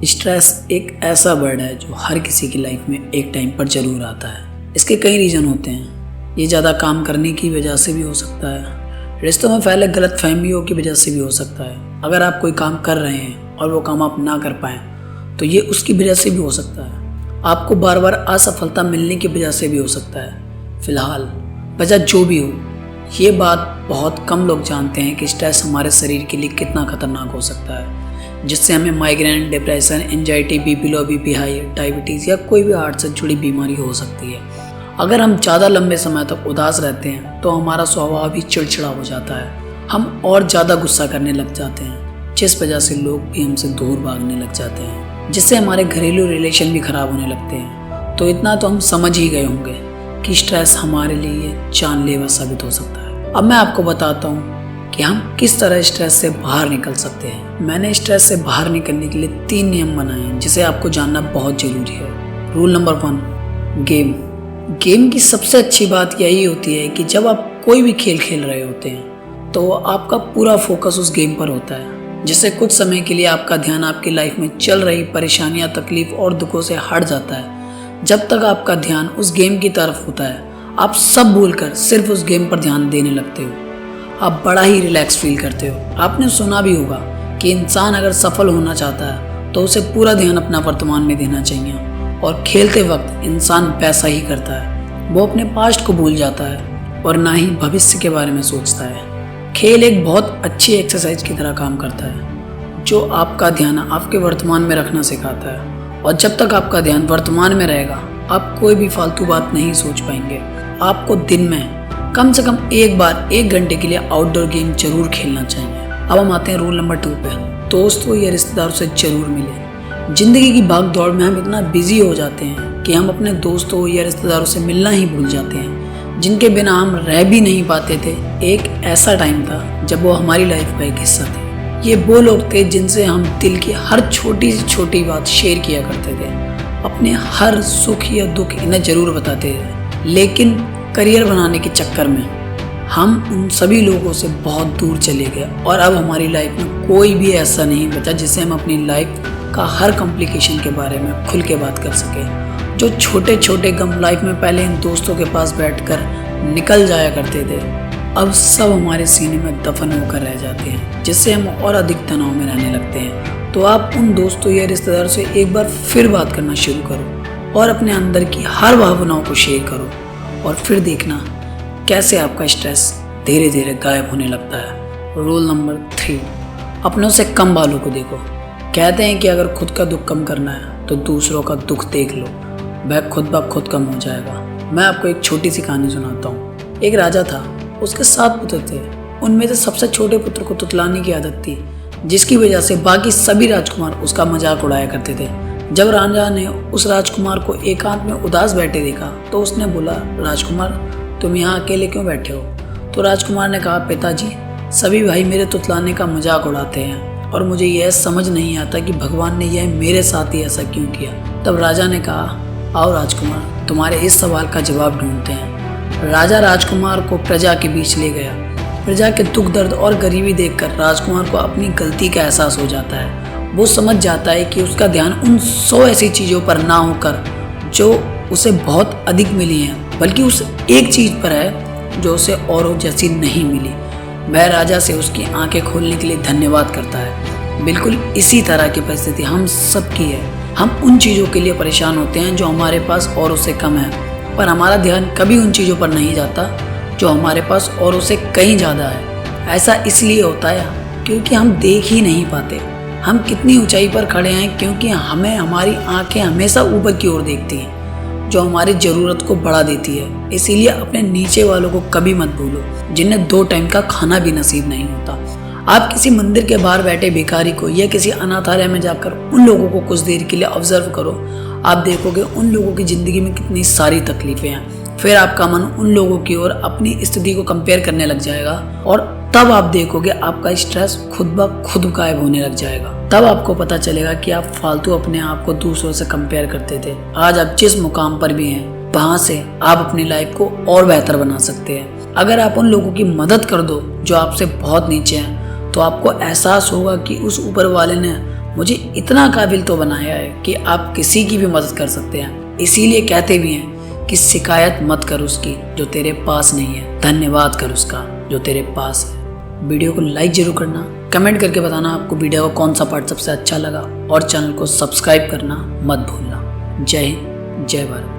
Stress एक ऐसा word है जो हर किसी की लाइफ में एक टाइम पर ज़रूर आता है। इसके कई रीज़न होते हैं। ये ज़्यादा काम करने की वजह से भी हो सकता है, रिश्तों में फैले गलत फहमियों की वजह से भी हो सकता है। अगर आप कोई काम कर रहे हैं और वो काम आप ना कर पाएँ तो ये उसकी वजह से भी हो सकता है। आपको बार बार असफलता मिलने की वजह से भी हो सकता है। फिलहाल वजह जो भी हो, ये बात बहुत कम लोग जानते हैं कि स्ट्रेस हमारे शरीर के लिए कितना खतरनाक हो सकता है, जिससे हमें migraine, depression, anxiety, BP low, BP high, diabetes या कोई भी हार्ट से जुड़ी बीमारी हो सकती है। अगर हम ज़्यादा लंबे समय तक उदास रहते हैं तो हमारा स्वभाव भी चिड़चिड़ा हो जाता है। हम और ज़्यादा गुस्सा करने लग जाते हैं, जिस वजह से लोग भी हमसे दूर भागने लग जाते हैं, जिससे हमारे घरेलू रिलेशन भी खराब होने लगते हैं। तो इतना तो हम समझ ही गए होंगे कि स्ट्रेस हमारे लिए जानलेवा साबित हो सकता है। अब मैं आपको बताता हूँ कि हम किस तरह स्ट्रेस से बाहर निकल सकते हैं। मैंने स्ट्रेस से बाहर निकलने के लिए 3 नियम बनाए हैं जिसे आपको जानना बहुत ज़रूरी है। रूल नंबर 1, गेम की सबसे अच्छी बात यही होती है कि जब आप कोई भी खेल खेल रहे होते हैं तो आपका पूरा फोकस उस गेम पर होता है, जिससे कुछ समय के लिए आपका ध्यान आपकी लाइफ में चल रही परेशानियां, तकलीफ और दुखों से हट जाता है। जब तक आपका ध्यान उस गेम की तरफ होता है, आप सब भूलकर सिर्फ उस गेम पर ध्यान देने लगते हो। आप बड़ा ही रिलैक्स फील करते हो। आपने सुना भी होगा कि इंसान अगर सफल होना चाहता है तो उसे पूरा ध्यान अपना वर्तमान में देना चाहिए, और खेलते वक्त इंसान वैसा ही करता है। वो अपने पास्ट को भूल जाता है और ना ही भविष्य के बारे में सोचता है। खेल एक बहुत अच्छी एक्सरसाइज की तरह काम करता है जो आपका ध्यान आपके वर्तमान में रखना सिखाता है, और जब तक आपका ध्यान वर्तमान में रहेगा आप कोई भी फालतू बात नहीं सोच पाएंगे। आपको दिन में कम से कम एक बार 1 घंटे के लिए आउटडोर गेम जरूर खेलना चाहिए। अब हम आते हैं रूल नंबर 2 पे। दोस्तों या रिश्तेदारों से जरूर मिलें। जिंदगी की भाग दौड़ में हम इतना बिजी हो जाते हैं कि हम अपने दोस्तों या रिश्तेदारों से मिलना ही भूल जाते हैं, जिनके बिना हम रह भी नहीं पाते थे। एक ऐसा टाइम था जब वो हमारी लाइफ का एक हिस्सा थे। ये वो लोग थे जिनसे हम दिल की हर छोटी से छोटी बात शेयर किया करते थे। अपने हर सुख या दुख इन्हें जरूर बताते थे। लेकिन करियर बनाने के चक्कर में हम उन सभी लोगों से बहुत दूर चले गए, और अब हमारी लाइफ में कोई भी ऐसा नहीं बचा जिससे हम अपनी लाइफ का हर कॉम्प्लिकेशन के बारे में खुल के बात कर सके। जो छोटे छोटे गम लाइफ में पहले इन दोस्तों के पास बैठकर निकल जाया करते थे, अब सब हमारे सीने में दफन होकर रह जाते हैं, जिससे हम और अधिक तनाव में रहने लगते हैं। तो आप उन दोस्तों या रिश्तेदारों से एक बार फिर बात करना शुरू करो और अपने अंदर की हर भावनाओं को शेयर करो, और फिर देखना कैसे आपका स्ट्रेस धीरे धीरे गायब होने लगता है। रूल नंबर 3, अपनों से कम वालों को देखो। कहते हैं कि अगर खुद का दुख कम करना है तो दूसरों का दुख देख लो, वह खुद ब खुद कम हो जाएगा। मैं आपको एक छोटी सी कहानी सुनाता हूँ। एक राजा था, उसके 7 पुत्र थे। उनमें से सबसे छोटे पुत्र को तुतलाने की आदत थी, जिसकी वजह से बाकी सभी राजकुमार उसका मजाक उड़ाया करते थे। जब राजा ने उस राजकुमार को एकांत में उदास बैठे देखा तो उसने बोला, राजकुमार तुम यहाँ अकेले क्यों बैठे हो? तो राजकुमार ने कहा, पिताजी सभी भाई मेरे तुतलाने का मजाक उड़ाते हैं और मुझे यह समझ नहीं आता कि भगवान ने यह मेरे साथ ही ऐसा क्यों किया। तब राजा ने कहा, आओ राजकुमार तुम्हारे इस सवाल का जवाब ढूंढते हैं। राजा राजकुमार को प्रजा के बीच ले गया। प्रजा के दुख दर्द और गरीबी देखकर राजकुमार को अपनी गलती का एहसास हो जाता है। वो समझ जाता है कि उसका ध्यान उन 100 ऐसी चीज़ों पर ना होकर जो उसे बहुत अधिक मिली हैं, बल्कि उस एक चीज़ पर है जो उसे औरों जैसी नहीं मिली। वह राजा से उसकी आंखें खोलने के लिए धन्यवाद करता है। बिल्कुल इसी तरह की परिस्थिति हम सबकी है। हम उन चीज़ों के लिए परेशान होते हैं जो हमारे पास औरों से कम है, पर हमारा ध्यान कभी उन चीज़ों पर नहीं जाता जो हमारे पास औरों से कहीं ज़्यादा है। ऐसा इसलिए होता है क्योंकि हम देख ही नहीं पाते हम कितनी ऊंचाई पर खड़े हैं, क्योंकि हमें हमारी आंखें हमेशा ऊपर की ओर देखती हैं, जो हमारी ज़रूरत को बढ़ा देती है। इसीलिए अपने नीचे वालों को कभी मत भूलो, जिन्हें 2 टाइम का खाना भी नसीब नहीं होता। आप किसी मंदिर के बाहर बैठे भिखारी को या किसी अनाथालय में जाकर उन लोगों को कुछ देर के लिए ऑब्जर्व करो। आप देखोगे उन लोगों की ज़िंदगी में कितनी सारी तकलीफें हैं। फिर आपका मन उन लोगों की ओर अपनी स्थिति को कंपेयर करने लग जाएगा, और तब आप देखोगे आपका स्ट्रेस खुद ब खुद गायब होने लग जाएगा। तब आपको पता चलेगा कि आप फालतू अपने आप को दूसरों से कंपेयर करते थे। आज आप जिस मुकाम पर भी हैं, वहां से आप अपनी लाइफ को और बेहतर बना सकते हैं। अगर आप उन लोगों की मदद कर दो जो आपसे बहुत नीचे हैं, तो आपको एहसास होगा कि उस ऊपर वाले ने मुझे इतना काबिल तो बनाया है कि आप किसी की भी मदद कर सकते हैं। इसीलिए कहते भी हैं कि शिकायत मत कर उसकी जो तेरे पास नहीं है, धन्यवाद कर उसका जो तेरे पास है। वीडियो को लाइक जरूर करना, कमेंट करके बताना आपको वीडियो का कौन सा पार्ट सबसे अच्छा लगा और चैनल को सब्सक्राइब करना मत भूलना। जय हिंद, जय भारत।